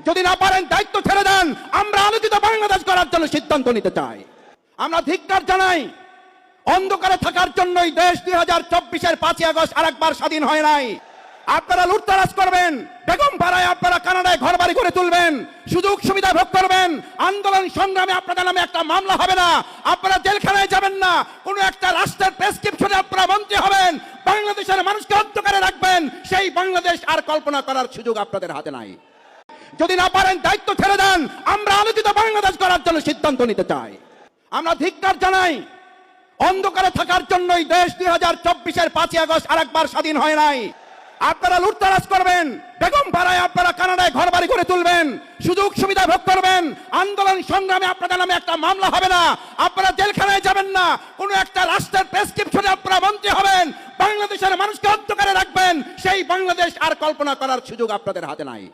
যদি না পারেন দায়িত্ব ছেড়ে দেন। আমরা আলোকিত বাংলাদেশ করার জন্য সিদ্ধান্ত নিতে চাই। আমরা ধিক্কার জানাই, অন্ধকারে থাকার জন্যই দেশ 2024-এর 5ই আগস্ট আরেকবার স্বাধীন হয় নাই। আপনারা লুটতরাজ করবেন, বেগম পাড়ায় আপনারা কানাডায় ঘরবাড়ি করে তুলবেন, সুযোগ সুবিধা ভোগ করবেন, আন্দোলন সংগ্রামে আপনাদের নামে একটা মামলা হবে না, আপনারা জেলখানায় যাবেন না, কোন একটা রাষ্ট্রের প্রেসক্রিপশনে আপনারা মন্ত্রী হবেন, বাংলাদেশের মানুষকে অন্ধকারে রাখবেন। সেই বাংলাদেশ আর কল্পনা করার সুযোগ আপনাদের হাতে নাই। যদি না পারেন দায়িত্ব ছেড়ে দেন। আমরা আলোকিত বাংলাদেশ করার জন্য সিদ্ধান্ত নিতে চাই। আমরা ধিক্কার জানাই, অন্ধকারে থাকার জন্যই দেশ 2024-এর 5ই আগস্ট আরেকবার স্বাধীন হয় নাই। আপনারা লুটতরাজ করবেন, বেগম পাড়ায় আপনারা কানাডায় ঘরবাড়ি করে তুলবেন, সুযোগ সুবিধা ভোগ করবেন, আন্দোলন সংগ্রামে আপনাদের নামে একটা মামলা হবে না, আপনারা জেলখানায় যাবেন না, কোন একটা রাষ্ট্রের প্রেসক্রিপশনে আপনারা মন্ত্রী হবেন, বাংলাদেশের মানুষকে অন্ধকারে রাখবেন। সেই বাংলাদেশ আর কল্পনা করার সুযোগ আপনাদের হাতে নাই।